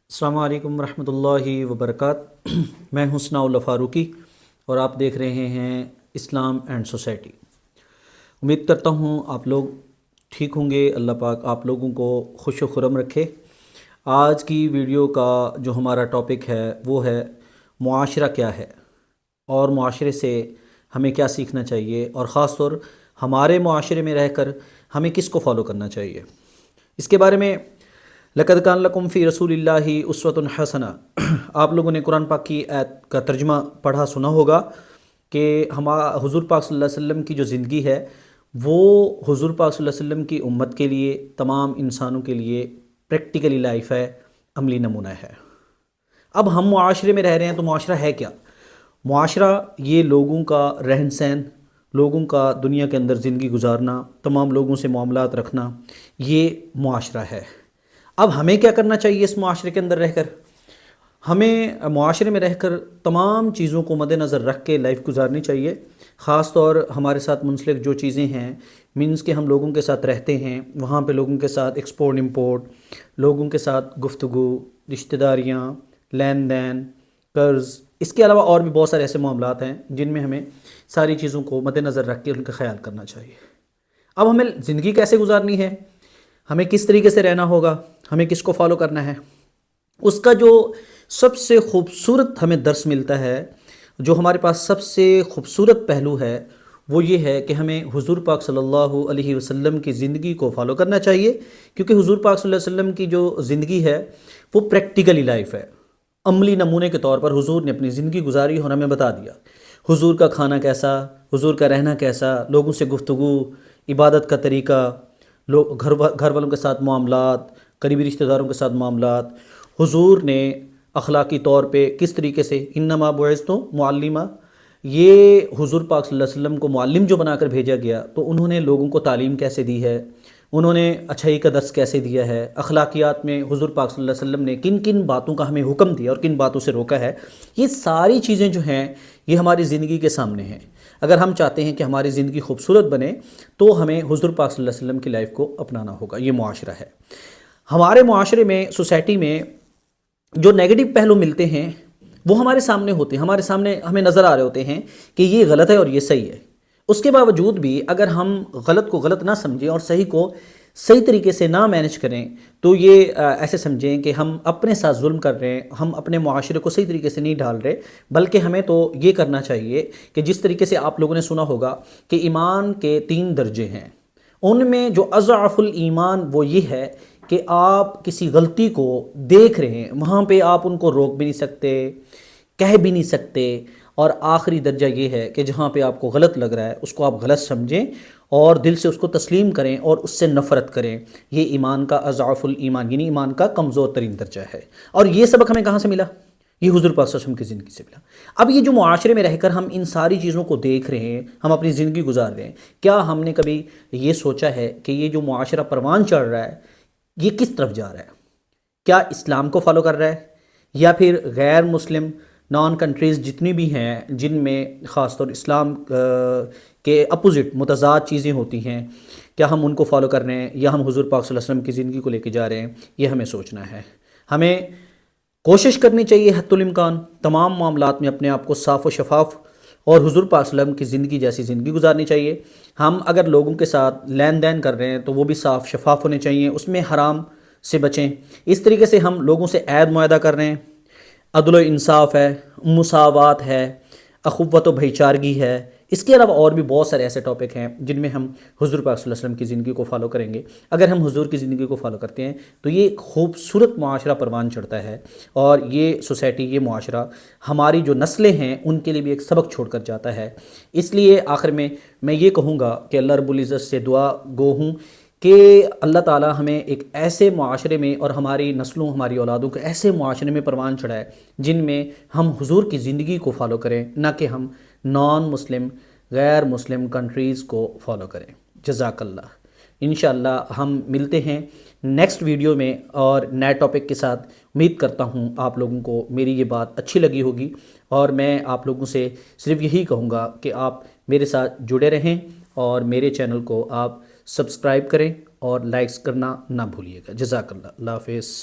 السلام علیکم ورحمۃ اللہ وبرکاتہ۔ میں ہوں ثناءاللہ فاروقی اور آپ دیکھ رہے ہیں اسلام اینڈ سوسائٹی۔ امید کرتا ہوں آپ لوگ ٹھیک ہوں گے۔ اللہ پاک آپ لوگوں کو خوش و خرم رکھے۔ آج کی ویڈیو کا جو ہمارا ٹاپک ہے وہ ہے معاشرہ کیا ہے اور معاشرے سے ہمیں کیا سیکھنا چاہیے، اور خاص طور ہمارے معاشرے میں رہ کر ہمیں کس کو فالو کرنا چاہیے۔ اس کے بارے میں لقد کان لکم فی رسول اللہ اسوۃ حسنہ، آپ لوگوں نے قرآن پاک کی آیت کا ترجمہ پڑھا سنا ہوگا کہ حضور پاک صلی اللہ علیہ وسلم کی جو زندگی ہے وہ حضور پاک صلی اللہ علیہ وسلم کی امت کے لیے، تمام انسانوں کے لیے پریکٹیکلی لائف ہے، عملی نمونہ ہے۔ اب ہم معاشرے میں رہ رہے ہیں تو معاشرہ ہے کیا؟ معاشرہ یہ لوگوں کا رہن سہن، لوگوں کا دنیا کے اندر زندگی گزارنا، تمام لوگوں سے معاملات رکھنا، یہ معاشرہ ہے۔ اب ہمیں کیا کرنا چاہیے اس معاشرے کے اندر رہ کر؟ ہمیں معاشرے میں رہ کر تمام چیزوں کو مد نظر رکھ کے لائف گزارنی چاہیے۔ خاص طور ہمارے ساتھ منسلک جو چیزیں ہیں، مینس کہ ہم لوگوں کے ساتھ رہتے ہیں، وہاں پہ لوگوں کے ساتھ ایکسپورٹ امپورٹ، لوگوں کے ساتھ گفتگو، رشتہ داریاں، لین دین، قرض، اس کے علاوہ اور بھی بہت سارے ایسے معاملات ہیں جن میں ہمیں ساری چیزوں کو مد نظر رکھ کے ان کا خیال کرنا چاہیے۔ اب ہمیں زندگی کیسے گزارنی ہے، ہمیں کس طریقے سے رہنا ہوگا، ہمیں کس کو فالو کرنا ہے، اس کا جو سب سے خوبصورت ہمیں درس ملتا ہے، جو ہمارے پاس سب سے خوبصورت پہلو ہے، وہ یہ ہے کہ ہمیں حضور پاک صلی اللہ علیہ وسلم کی زندگی کو فالو کرنا چاہیے، کیونکہ حضور پاک صلی اللہ علیہ وسلم کی جو زندگی ہے وہ پریکٹیکلی لائف ہے۔ عملی نمونے کے طور پر حضور نے اپنی زندگی گزاری اور ہمیں بتا دیا حضور کا کھانا کیسا، حضور کا رہنا کیسا، لوگوں سے گفتگو، عبادت کا طریقہ، گھر والوں کے ساتھ معاملات، قریبی رشتہ داروں کے ساتھ معاملات، حضور نے اخلاقی طور پہ کس طریقے سے انما بعثت معلما، یہ حضور پاک صلی اللہ علیہ وسلم کو معلم جو بنا کر بھیجا گیا، تو انہوں نے لوگوں کو تعلیم کیسے دی ہے، انہوں نے اچھائی کا درس کیسے دیا ہے، اخلاقیات میں حضور پاک صلی اللہ علیہ وسلم نے کن کن باتوں کا ہمیں حکم دیا اور کن باتوں سے روکا ہے، یہ ساری چیزیں جو ہیں یہ ہماری زندگی کے سامنے ہیں۔ اگر ہم چاہتے ہیں کہ ہماری زندگی خوبصورت بنے تو ہمیں حضور پاک صلی اللہ علیہ وسلم کی لائف کو اپنانا ہوگا۔ یہ معاشرہ ہے۔ ہمارے معاشرے میں، سوسائٹی میں جو نیگیٹو پہلو ملتے ہیں وہ ہمارے سامنے ہوتے ہیں، ہمارے سامنے ہمیں نظر آ رہے ہوتے ہیں کہ یہ غلط ہے اور یہ صحیح ہے۔ اس کے باوجود بھی اگر ہم غلط کو غلط نہ سمجھیں اور صحیح کو صحیح طریقے سے نہ مینج کریں تو یہ ایسے سمجھیں کہ ہم اپنے ساتھ ظلم کر رہے ہیں، ہم اپنے معاشرے کو صحیح طریقے سے نہیں ڈھال رہے، بلکہ ہمیں تو یہ کرنا چاہیے کہ جس طریقے سے آپ لوگوں نے سنا ہوگا کہ ایمان کے 3 درجے ہیں، ان میں جو اضعف الایمان وہ یہ ہے کہ آپ کسی غلطی کو دیکھ رہے ہیں، وہاں پہ آپ ان کو روک بھی نہیں سکتے، کہہ بھی نہیں سکتے، اور آخری درجہ یہ ہے کہ جہاں پہ آپ کو غلط لگ رہا ہے اس کو آپ غلط سمجھیں اور دل سے اس کو تسلیم کریں اور اس سے نفرت کریں۔ یہ ایمان کا اضعف الایمان، یعنی ایمان کا کمزور ترین درجہ ہے۔ اور یہ سبق ہمیں کہاں سے ملا؟ یہ حضور پاک صلی اللہ علیہ وسلم کی زندگی سے ملا۔ اب یہ جو معاشرے میں رہ کر ہم ان ساری چیزوں کو دیکھ رہے ہیں، ہم اپنی زندگی گزار رہے ہیں، کیا ہم نے کبھی یہ سوچا ہے کہ یہ جو معاشرہ پروان چڑھ رہا ہے یہ کس طرف جا رہا ہے؟ کیا اسلام کو فالو کر رہا ہے، یا پھر غیر مسلم نان کنٹریز جتنی بھی ہیں جن میں خاص طور اسلام کے اپوزٹ متضاد چیزیں ہوتی ہیں، کیا ہم ان کو فالو کر رہے ہیں یا ہم حضور پاک صلی اللہ علیہ وسلم کی زندگی کو لے کے جا رہے ہیں؟ یہ ہمیں سوچنا ہے۔ ہمیں کوشش کرنی چاہیے حتی الامکان تمام معاملات میں اپنے آپ کو صاف و شفاف اور حضور پاک صلی اللہ علیہ وسلم کی زندگی جیسی زندگی گزارنی چاہیے۔ ہم اگر لوگوں کے ساتھ لین دین کر رہے ہیں تو وہ بھی صاف شفاف ہونے چاہیے، اس میں حرام سے بچیں۔ اس طریقے سے ہم لوگوں سے عہد معاہدہ کر رہے ہیں، عدل و انصاف ہے، مساوات ہے، اخوت و بھائی چارگی ہے۔ اس کے علاوہ اور بھی بہت سارے ایسے ٹاپک ہیں جن میں ہم حضور پاک صلی اللہ علیہ وسلم کی زندگی کو فالو کریں گے۔ اگر ہم حضور کی زندگی کو فالو کرتے ہیں تو یہ ایک خوبصورت معاشرہ پروان چڑھتا ہے، اور یہ سوسائٹی، یہ معاشرہ ہماری جو نسلیں ہیں ان کے لیے بھی ایک سبق چھوڑ کر جاتا ہے۔ اس لیے آخر میں یہ کہوں گا کہ اللہ رب العزت سے دعا گو ہوں کہ اللہ تعالیٰ ہمیں ایک ایسے معاشرے میں اور ہماری نسلوں، ہماری اولادوں کو ایسے معاشرے میں پروان چڑھائے جن میں ہم حضور کی زندگی کو فالو کریں، نہ کہ ہم نان مسلم، غیر مسلم کنٹریز کو فالو کریں۔ جزاک اللہ۔ انشاءاللہ ہم ملتے ہیں نیکسٹ ویڈیو میں اور نئے ٹاپک کے ساتھ۔ امید کرتا ہوں آپ لوگوں کو میری یہ بات اچھی لگی ہوگی، اور میں آپ لوگوں سے صرف یہی کہوں گا کہ آپ میرے ساتھ جڑے رہیں اور میرے چینل کو آپ سبسکرائب کریں اور لائکس کرنا نہ بھولیے گا۔ جزاک اللہ۔ اللہ حافظ۔